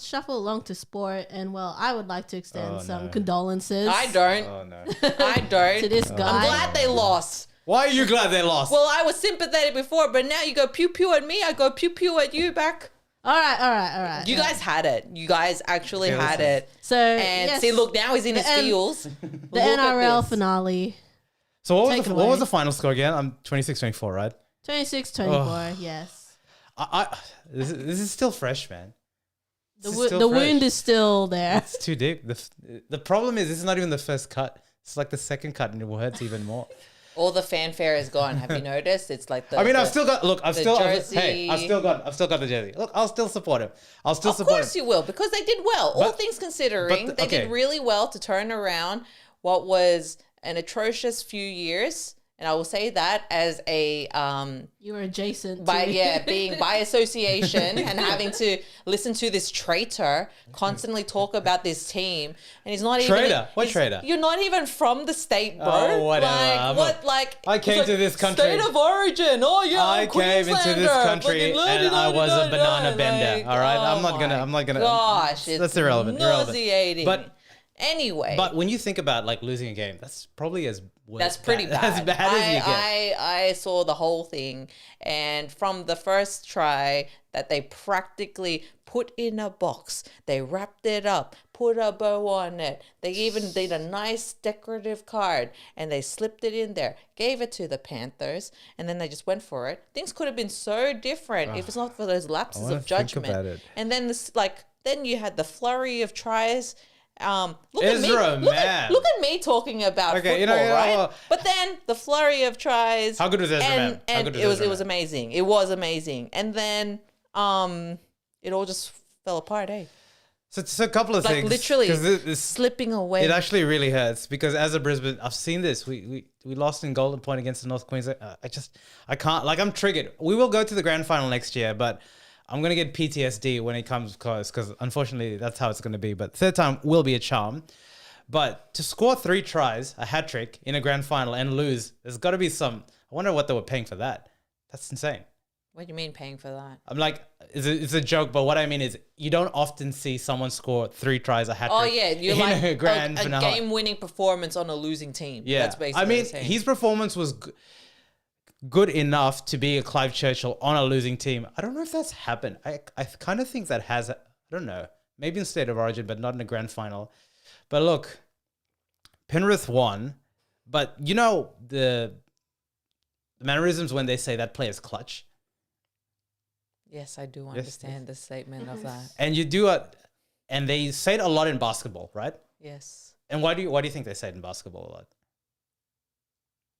shuffle along to sport, and well, I would like to extend some condolences. I don't. Oh no. I don't. To this guy. I'm glad they lost. Why are you glad they lost? Well, I was sympathetic before, but now you go pew pew at me. I go pew pew at you back. All right. You guys had it. You guys actually had it. So And yes, see, look, now he's in his feels. the NRL finale, So what Take was it what away. was the final score again? I'm 26-24, right? 26-24. Yes, This is still fresh, man. the This is still the fresh. wound is still there. It's too deep. The problem is this is not even the first cut. It's like the second cut, and it hurts even more. All the fanfare is gone. Have you noticed? It's like the. I mean, I've still got. Look, I've still jersey. I've still got the jersey. Look, I'll still support him. I'll still Of support him. course you will, because they did well. All things considering, they did really well to turn around what was an atrocious few years. And I will say that as a You were adjacent. being by association and having to listen to this traitor constantly talk about this team, and he's not Traitor? What he's- traitor? You're not even from the state, bro. Oh, whatever. I came he's to this country. State of origin. Oh yeah, I I'm came into this Queenslander. country Fucking and I was a la-di-da-di-da-di-da. banana bender. Like, All right, oh I'm not gonna. Gosh, it's that's irrelevant. nauseating. But anyway, But when you think about like losing a game, that's probably that's pretty bad. As bad as you get. I saw the whole thing, and from the first try that they practically put in a box, they wrapped it up, put a bow on it. They even did a nice decorative card, and they slipped it in there, gave it to the Panthers, and then they just went for it. Things could have been so different if it's not for those lapses wanna of think judgment. about it. And then then you had the flurry of tries. Look Ezra at me. Look Mam. look at me talking about Okay, football, right? well, But then the flurry of tries. How good was Ezra Mam? How And good was it was Ezra it was Mam? amazing. It was amazing. And then it all just fell apart. So a couple of Like things. literally 'Cause this slipping away. it actually really hurts because as a Brisbane, I've seen this. We lost in Golden Point against the North Queensland. I can't. Like I'm triggered. We will go to the grand final next year, but I'm gonna get PTSD when it comes close because unfortunately that's how it's gonna be. But third time will be a charm. But to score 3 tries, a hat trick in a grand final and lose, there's got to be some. I wonder what they were paying for that. That's insane. What do you mean paying for that? I'm like, it's a joke, but what I mean is you don't often see someone score 3 tries, a hat trick. Oh yeah, you're in like a grand a finale. game-winning performance on a losing team. Yeah, That's basically I mean, what I'm saying. his performance was good enough to be a Clive Churchill on a losing team. I don't know if that's happened. I kind of think that has. I don't know. Maybe in State of Origin, but not in a grand final. But look, Penrith won, but you know the mannerisms when they say that player's clutch. Yes, I do understand the statement of that. And and they say it a lot in basketball, right? Yes. And why do you think they say it in basketball a lot?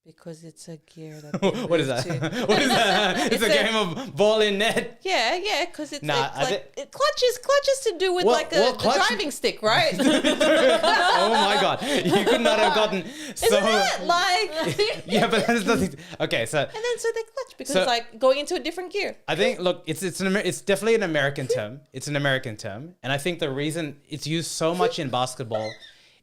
Because it's a gear that they What is move that? to. What is that? It's a game of ball in net. Yeah, because it's Nah, clutch is to do with Well, the clutch- driving stick, right? Oh my god, you could not have gotten so. Isn't it? Like, Yeah, but there's nothing. Okay, so and then so they clutch because So- like going into a different gear. I think look, it's definitely an American term. It's an American term, and I think the reason it's used so much in basketball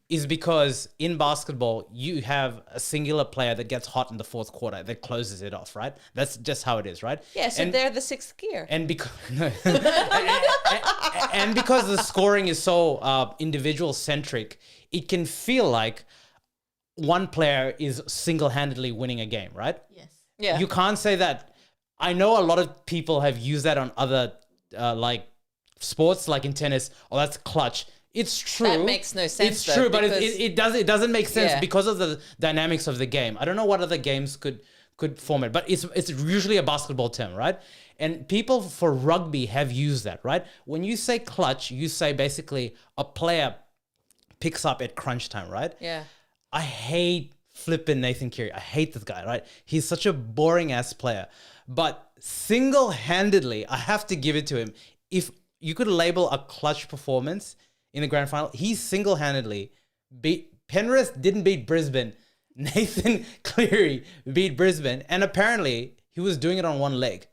is because in basketball you have a singular player that gets hot in the fourth quarter that closes it off, right? That's just how it is, right? Yeah, so And- they're the 6th gear. And because and because the scoring is so individual centric, it can feel like one player is single-handedly winning a game, right? Yes. Yeah. You can't say that. I know a lot of people have used that on other like sports, like in tennis. Oh, that's clutch. It's true. That makes no sense, It's though, true, but because- it doesn't make sense Yeah. because of the dynamics of the game. I don't know what other games could form it, but it's usually a basketball term, right? And people for rugby have used that, right? When you say clutch, you say basically a player picks up at crunch time, right? Yeah. I hate flipping Nathan Clery. I hate this guy, right? He's such a boring ass player. But single-handedly, I have to give it to him. If you could label a clutch performance in the grand final, he single-handedly beat Penrith, didn't beat Brisbane. Nathan Clery beat Brisbane, and apparently he was doing it on one leg.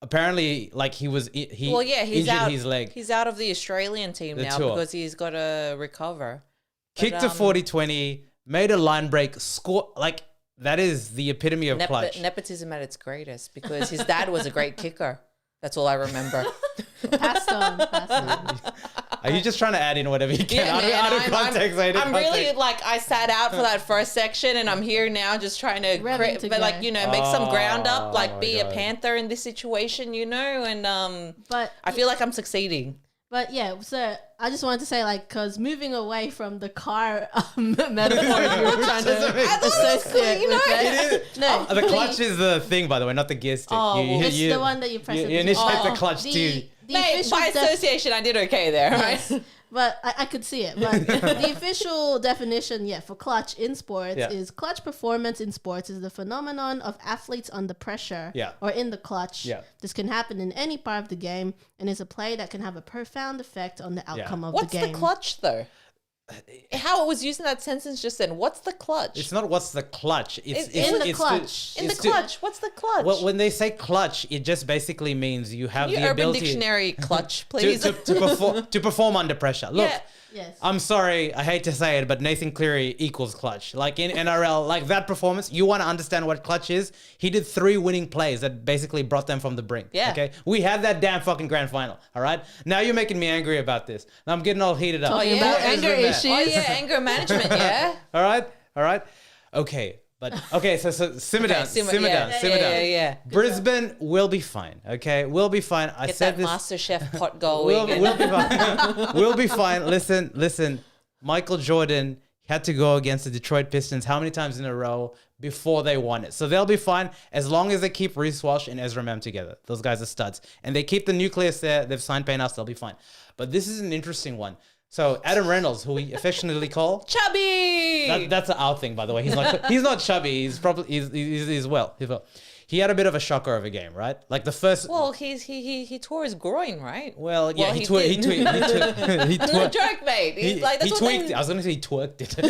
Apparently, like he He's injured out. his leg. He's out of the Australian team The now tour. because he's got to recover. Kicked to 40-20, made a line break, score. Like, that is the epitome of clutch. Nepotism at its greatest because his dad was a great kicker. That's all I remember. Passed on. Are you just trying to add in whatever you can out of context? I'm really like, I sat out for that first section and I'm here now just trying to make some ground up, like be a Panther in this situation, and but I feel like I'm succeeding. But yeah, so I just wanted to say, like, because moving away from the car metaphor you were trying to associate with it. No, the clutch is the thing, by the way, not the gear stick. It's the one that you press. You initiate the clutch too. Mate, by association, I did okay there, right? Yes. But I could see it. But the official definition, for clutch in sports is clutch performance in sports is the phenomenon of athletes under pressure or in the clutch. Yeah. This can happen in any part of the game and is a play that can have a profound effect on the outcome of the game. What's the clutch, though? How it was used in that sentence just then. What's the clutch? It's not what's the clutch. It's in the clutch. In the clutch. What's the clutch? Well, when they say clutch, it just basically means you have the Urban ability. Dictionary clutch, please. to perform under pressure. Look, yes. I'm sorry, I hate to say it, but Nathan Clery equals clutch. Like in NRL, like that performance, you want to understand what clutch is? He did 3 winning plays that basically brought them from the brink. Yeah. Okay? We had that damn fucking grand final. All right? Now you're making me angry about this. Now I'm getting all heated up. Talking about anger issues. Oh yeah, anger management, yeah. All right. Okay. So simmer down. Yeah. Brisbane will be fine. Okay, we'll be fine. I Get said that this. MasterChef pot going. We'll be fine. We'll be fine. Listen. Michael Jordan had to go against the Detroit Pistons how many times in a row before they won it? So they'll be fine as long as they keep Reece Walsh and Ezra Mam together. Those guys are studs, and they keep the nucleus there. They've signed Payne House. They'll be fine. But this is an interesting one. So Adam Reynolds, who we affectionately call chubby. That's our thing, by the way. He's not chubby. He's well. He had a bit of a shocker of a game, right? Like the first. Well, he tore his groin, right? Well, yeah, he tweaked. No joke, mate. He tweaked it. I was going to say he twerked it. He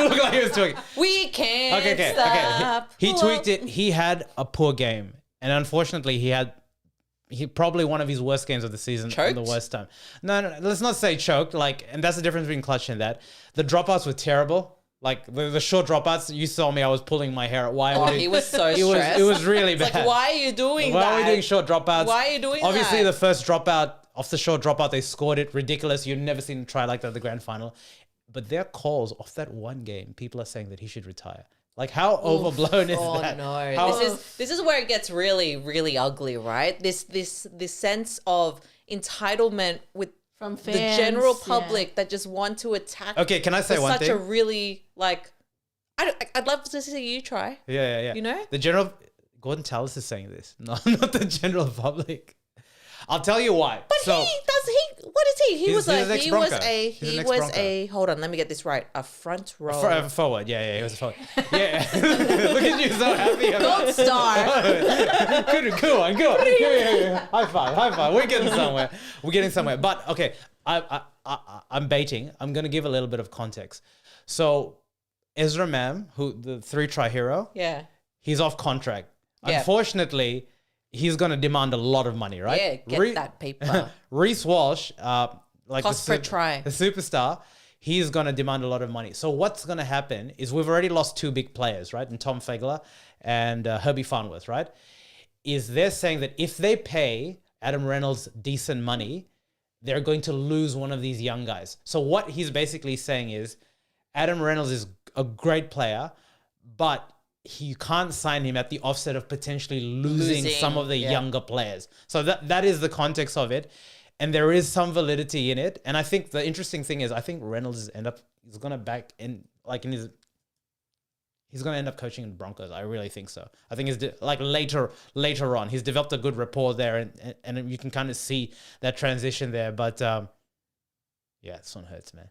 looked like he was twerking. We can't stop. He tweaked it. He had a poor game, and unfortunately, he probably one of his worst games of the season. Choked? The worst time. No, let's not say choked. And that's the difference between clutch and that. The dropouts were terrible. Like the short dropouts, you saw me. I was pulling my hair. He was so stressed. It was really bad. Like, why are you doing that? Why are we doing short dropouts? Why are you doing Obviously, that? the first dropout, off the short dropout, they scored it. Ridiculous. You've never seen them try like that at the grand final. But their calls off that one game, people are saying that he should retire. Like, how overblown is that? Oh no! This is where it gets really, really ugly, right? This sense of entitlement from fans, the general public that just want to attack. Okay, can I say one thing? Such a really I'd love to see you try. Yeah. You know, the general Gordon Tallis is saying this, not the general public. I'll tell you why. But what is he? He was a hold on, let me get this right. A front row. A forward. Yeah, he was a forward. Yeah. Look at you, so happy. Gold star. Good one. High five. We're getting somewhere. But okay, I'm baiting. I'm going to give a little bit of context. So Ezra Mam, who the 3-try hero, he's off contract. Yeah. Unfortunately, he's going to demand a lot of money, right? Yeah, get that paper. Reece Walsh, cost per try, the superstar, he's going to demand a lot of money. So what's going to happen is we've already lost 2 big players, right? And Tom Fegler and Herbie Farnworth, right? Is they're saying that if they pay Adam Reynolds decent money, they're going to lose one of these young guys. So what he's basically saying is Adam Reynolds is a great player, but you can't sign him at the offset of potentially losing some of the younger players. So that is the context of it. And there is some validity in it. And I think the interesting thing is I think Reynolds he's going to end up coaching in Broncos. I really think so. I think later on, he's developed a good rapport there and you can kind of see that transition there. But this one hurts, man.